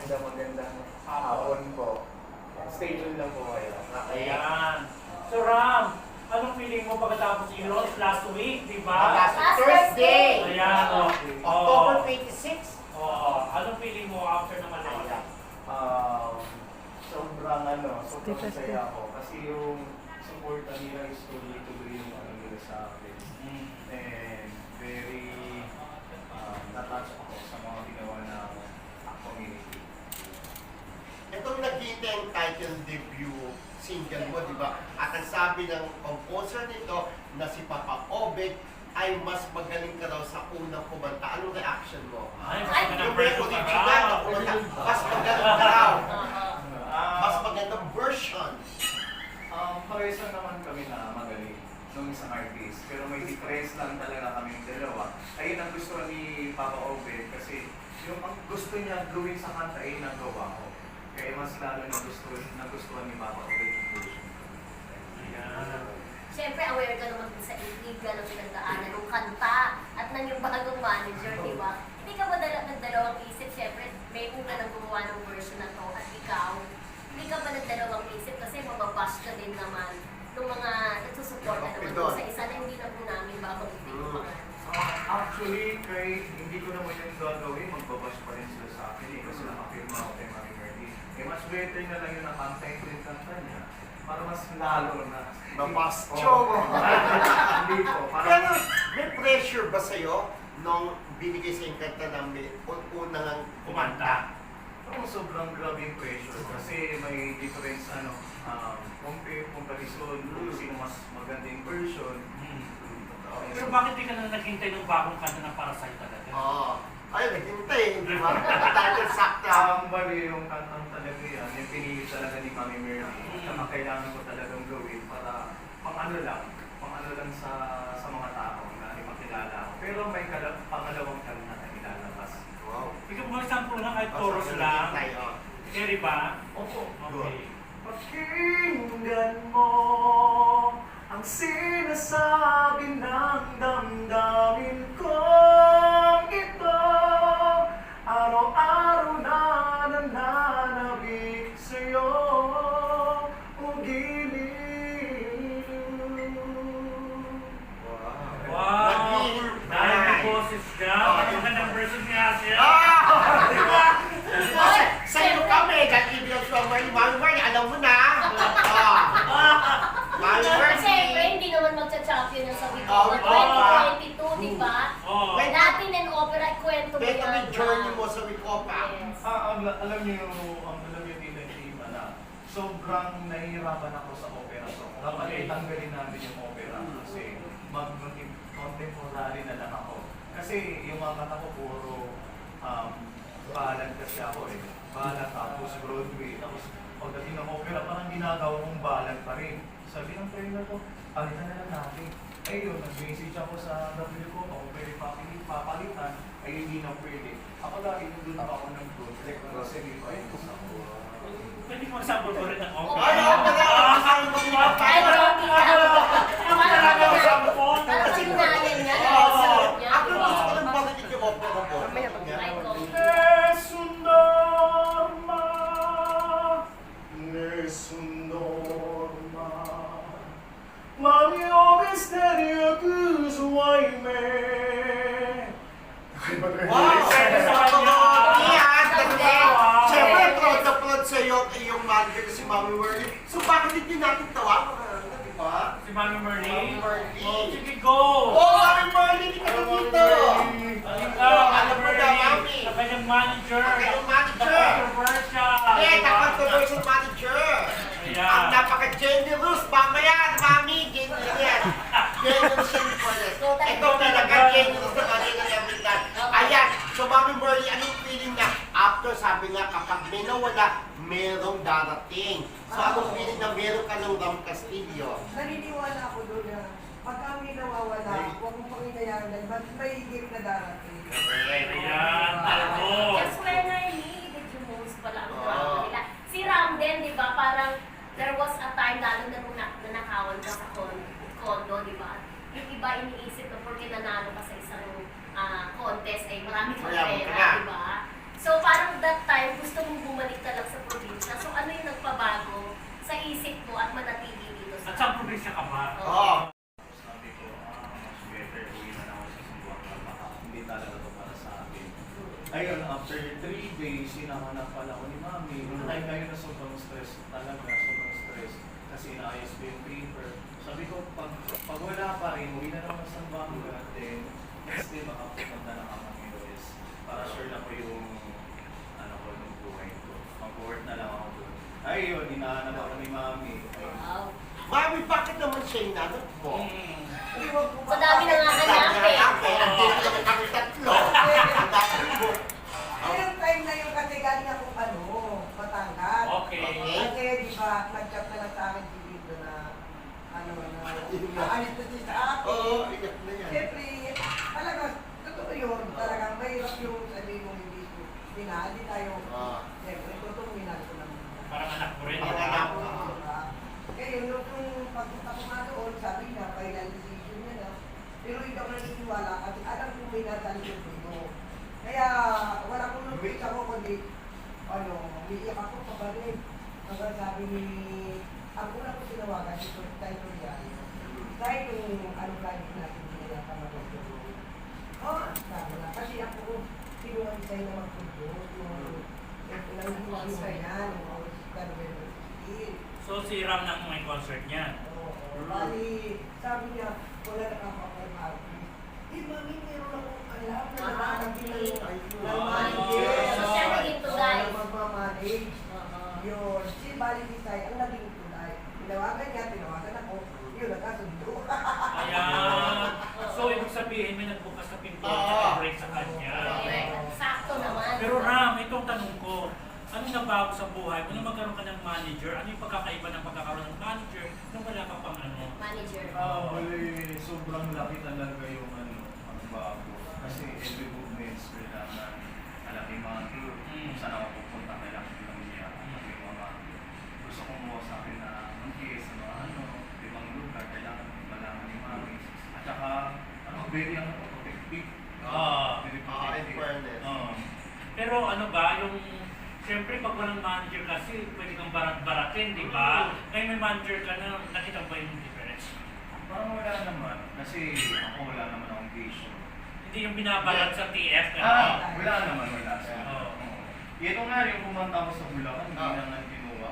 magandang hapon po. Stay tuned lang po kayo. Ayan. So Ram, anong feeling mo pagkatapos i-launch last week, di ba? Last Thursday. Ayan, October 26. Anong feeling mo after naman launch? Sobrang saya ako. Kasi yung support nila is tuloy-tuloy yung ano nila sa akin. And very natouch ako sa mga ginawa ng community. Itong nagkita yung title debut single mo, di ba? At ang sabi ng composer nito na si Papa Obet ay mas magaling ka raw sa unang kumanta. Anong reaction mo? Ay, Yung may original na kumanta, mas magaling ka raw. Mas magandang version. Parehas lang naman kami na magaling nung isang artist. Pero may difference lang talaga kaming dalawa. Ayun ang gusto ni Papa Obed kasi yung ang gusto niya gawin sa kanta ay nagawa ko. Kaya mas lalo nagustuhan ni Papa Obed yung version. Siyempre, aware ka naman sa iligan ng pinagdaanan ng kanta at ng yung bagong manager, di ba? Hindi ka ba nagdalawang isip? Siyempre, may una nang gumawa ng version na to at ikaw. Hindi ka ba nagdalawang isip kasi mababash ka din naman ng mga nagsusuporta naman doon sa isa na hindi na po namin babanggitin yung mga. Actually, kahit hindi ko naman yung gagawin, magbabash pa rin sila sa akin kasi nakafirma ako kay Mami Merly. Mas better na lang yung nakanta yung kanta niya para mas lalo na Mapastyo mo. Hindi po. Pero may pressure ba sa'yo nung binigay sa yung kanta na may unang Kumanta. Sobrang grabe yung pressure kasi may difference comparison kung sino mas maganda yung version. Pero bakit di ka na naghintay ng bagong kanta ng Parasite talaga? Ay, naghintay. Di ba? Dahil sakta. Ang bali yung kantang talaga yan, yung pinili talaga ni Mami Merly. Na kailangan ko talagang gawin para pang ano lang sa mga tao na makilala ako. Pero may pangalawang kanta na ilalabas. Wow. Ikaw mga sample na kahit chorus lang. Carry ba? Opo. Okay. Pakinggan mo ang sinasabi ng damdamin kong ito. Araw-araw na nananabik sa'yo o giliw. Wow! Dahil may boses ka, magandang version niya siya. Sa'yo kami, dahil ibig sa Mami Merly, alam mo na. Mami Merly. Siyempre, hindi naman magcha-champion yung sa Victoria 2022, di ba? Latin and opera, kwento mo Beto yan. may journey mo sa Wicopa. Yes. Alam niyo din ng iba na sobrang nahihirapan ako sa opera song. Dapat itanggalin natin yung opera kasi mag-contemporary na lang ako. Kasi yung mga kanta ko puro ballad kasi ako eh. Ballad tapos Broadway. Tapos pagdating ng opera parang ginagawa kong ballad pa rin. Sabi ng trainer ko, palitan na lang natin. Ayun, nag-message ako sa W ko, kung pwede papalitan, ay hindi na pwede. Ako lagi nandun ako ng good. Kasi dito ay gusto ko. Pwede mo sample ko rin ng opera. Ay, Ay, Rocky, Talaga sample. parang signayan niya. Ako gusto ko lang parinig yung opera ko. Nessun norma, nessun norma, ma mio misterio chiuso ahimè. Wow! Iyan! Siyempre, proud na proud sa'yo yung manager si Mami Merly. So bakit hindi natin tawagan? Di ba? Si Mami Merly? Mami Merly. Oh, sige, go! Oh, Mami Merly, hindi ka na dito! Alam mo na, Mami. Sa kanyang manager. Ang kanyang manager. Controversial. Eh, controversial manager. Ayan. Ang napaka-generous. Mamaya, Mami, generous. Generous siya ni Paulette. Ito talaga generous na kanina namitan. Ayan, so Mami Merly, anong feeling na after sabi nga kapag may nawala, merong darating. So anong feeling na meron ka ng Ram Castillo? Naniniwala ako doon na pag kami nawawala, huwag mong panginayangan, ba't may higit na darating? Ayan. Ano? That's when I needed you most pala ang drama nila. Si Ram din, di ba? Parang there was a time lalo na nung nanakawan ka sa condo, di ba? Yung iba iniisip na porque nanalo ka sa isang contest ay marami kang Mayaman ka pera, na. di ba? So parang that time gusto mong isa ka ba? Oo. Sabi ko, mas better uwi na lang ako sa Zamboanga. Baka hindi talaga to para sa akin. Ayun, after 3 days, hinahanap pala ko ni Mami. Ay, kayo na sobrang stress talaga, sobrang stress. Kasi inaayos ko yung paper. Sabi ko, pag wala pa rin, uwi na lang ako sa Zamboanga. Then, next day, baka pupunta na ako ng US. Para sure na ko yung, ano ko, yung buhay ko. Mag-work na lang ako doon. Ayun, hinahanap ako ni Mami. Ayun. Wow. Mami, bakit naman siya inanap mo? Iwag ko Sa dami na nga hanapin. Hindi na kami tatlo. Ang dami mo. Ayun time na yung kasi galing ako Batangas. Okay. Kasi di ba, nag-chat na lang sa akin si Dito na aalis na siya sa akin. Oo, iyak na yan. Siyempre, talaga, totoo yun. Talagang mahirap yung sabihin mong hindi minahal. Hindi tayo, siyempre, totoo minahal ko naman. Parang anak mo rin, di Parang ba? anak Oo, diba? Kaya nung pagpunta ko nga doon, sabi niya, final decision niya na. Pero hindi ako naniniwala kasi alam ko may nadal yung puno. Kaya wala kong nubit ako kundi, umiiyak ako pabalik. Hanggang sabi ni, ang una ko sinawagan si Taito Diario. Dahil kung ano lagi natin nila ka mag-produce. Sabi na. Kasi ako, kinuha ni Tayo na mag-produce. Yung nangihiwag sa yan, yung So si Ram na may concert niya. Bali, sabi niya, wala na kang papamarami. Mami, meron akong alam na nakakabili ng manager. So siya naging tulay. Na magmamanage. Yun. Si Bali Bisay, ang naging tulay. Tinawagan niya, tinawagan ako. Yun, nagkasundo. Ayan. So ibig sabihin may nagbukas na pinto at break sa kanya. Sakto naman. Pero Ram, itong tanong ko, ano nabago sa buhay mo nung magkaroon ka ng manager? Ano yung pagkakaiba ng pagkakaroon ng manager nung wala ka pang ano? Manager. Bali, sobrang laki talaga yung ang bago. Kasi every movements, kailangan malaki mga kung saan ako pupunta, kailangan lang niya. Yung mga gusto kong sa akin na mag-guess, ibang lugar, kailangan malaman ni Mami. At saka, very protective. Very in protective. fairness. Pero ano ba, yung siyempre pag walang manager kasi pwede kang barat-baratin, di ba? Ngayon may manager ka na, nakita ba yung difference? Parang wala naman. Kasi ako wala naman akong vision. Hindi yung binabarat sa TF na Wala naman, wala. Oo. Ito nga yung pumunta ko sa Bulacan, hindi na nga kinuha.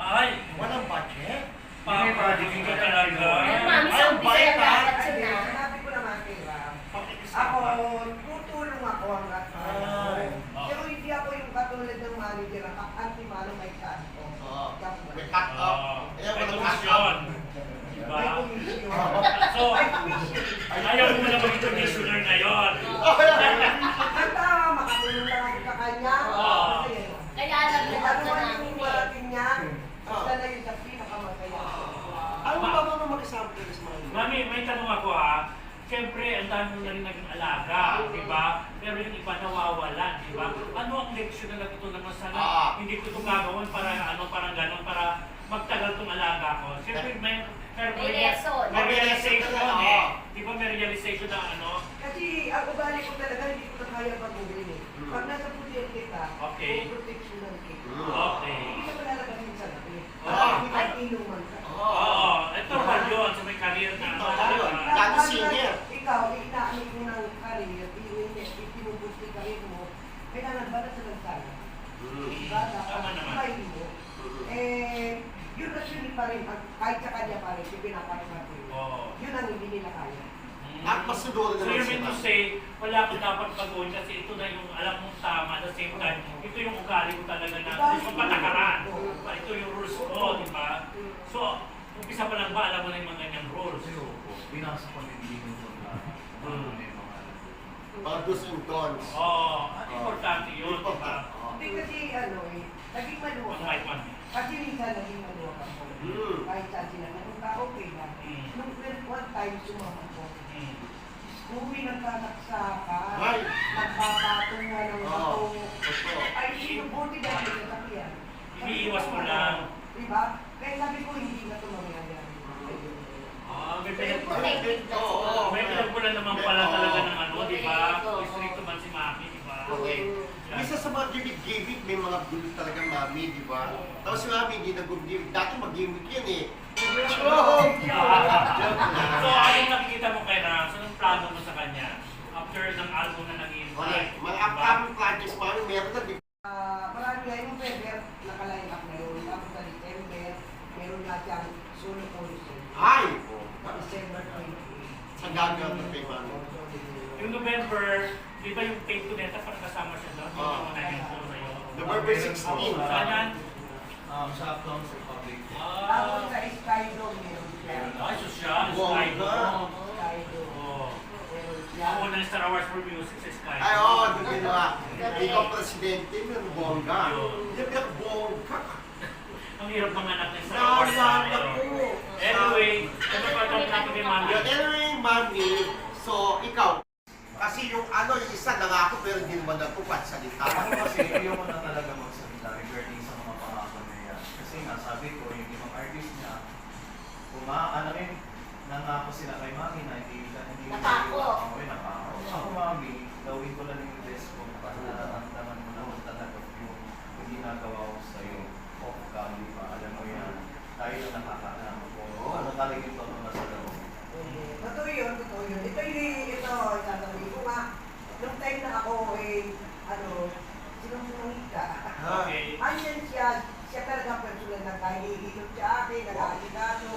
Ay! Walang budget? Hindi, project Hindi ka ka talaga. Ay, mami, sa Ay, umpisa bait, na dapat Kasi yun na. sinabi ko naman kay Ram, Pakikisama. ako, tutulong ako hanggat Ay. pero hindi ako yung katulad ng manager na anti-mano may kanto. Oo. May cut off. May Walang cut komisyon. off. Diba? May komisyon. So, May komisyon. ayaw mo na maging commissioner ngayon. Basta makatulong lang ako sa kanya. Oo. Kasi Kaya alam na ano ka man namin yung eh. marating niya, basta na yun sa pinakamasaya. Ano ba mga mag-isama kayo sa mga Mami, may tanong ako ha. Siyempre, ang dami mo na rin naging alaga, di ba? Pero yung iba nawawala, di ba? Ano ang leksyon na natutunan mo sana? Hindi ko ito gagawin para parang gano'n, para magtagal itong alaga ko. Siyempre, May lesson. May realization Oo. eh. Di ba may realization na ano? Kasi ang ugali ko talaga, hindi ko na kaya pag-uwi eh. Pag nasa putil kita, Okay. protection ng kita. Okay. Hindi ka malalabasin sa gabi. Oo. Kahit inuman ka. Oo, ito ba yun sa may career na ano? Ito, di ba? Lagi senior. Ikaw, inaanit mo ng career, ipinubusti career mo, kailangan ba na sa nagkaya? Diba? Tama naman. Dapat mo. Yun actually pa rin, kahit sa kanya pa rin, yung pinapanood ko yun. Oo. Yun ang hindi nila kaya. At mas siguro So naman you mean to say, wala ko dapat baguhin kasi ito na yung alam mong tama at the same time, ito yung ugali ko talaga na hindi ko patakaran. Ito yung rules ko, di ba? So, umpisa pa lang ba, alam mo na yung mga ganyang rules? Kasi pinasa ko din din yung mga do's and don'ts. Oo, at importante yun, di ba? Hindi kasi naging maluwag. One by one. Kasi minsan naging maluwag ako. Kahit saan sila napunta, okay lang. Nung one time, sumama ko. Uwi nagkakaksakan, Ay. nagpapatong nga ng bato. Totoo. Ay, sinubuti dahil sa sakyan. Iniiwas mo lang. Diba? Kaya sabi ko, hindi na ito mangyayari. May Protective na sila. pinagpunan naman pala talaga ng ano, di ba? Stricto man si Mami, di ba? Okay. Isa sa mga gimmick-gimmick, may mga gulo talaga mami, di ba? Tapos si mami, hindi nag-gimmick. Dati mag-gimmick yan eh. Joke! So, anong nakikita mo kay Rams? Anong plano mo sa kanya? After ng album na nag-invite? Mga upcoming projects, mami, meron na, di ba? Marami nga yung November, naka-line up na yun. Tapos sa December, meron na siyang solo concert. Ay! December 20. Sa gagawin na kay mami. Yung November, di ba yung Take to Neta para kasama siya doon? Yung mga naging tour na yun. November 16. Saan yan? Sa Uptowns Republic. Tapos sa Skydome, meron siya. Ay, social, Wow, Sky. na. Skydome. Oo. Meron siya. Ako ng Star Wars for Music sa Sky. Ay, oo, doon ginawa. Ikaw presidente, meron bongga. Hindi ka bongga. Ang hirap manganak ng Star Wars. Naalala ko. Anyway, ano pa ito natin kay Mami? Anyway, mami, so ikaw, kasi yung ano, yung isa nangako pero hindi naman nagpupat salita. Ako kasi ayoko na talaga magsalita regarding sa mga pangako na yan. Kasi nga sabi ko, yung ibang artist niya, ano rin, nangako sila kay mami na hindi Napako. Napako. Ako mami, gawin ko lang yung best ko para nararamdaman mo naman talaga yung ginagawa ko sa'yo. Off cam, di ba? Alam mo yan. Tayo lang nakakaalam ko. Ano talaga yung totoo sa loob. Totoo yun, totoo yun. Ito, sasabihin ko nga, nung time na ako, sinungulit ka. Okay. Andyan siya talaga personal na kahihilot sa akin, nag-aaligato.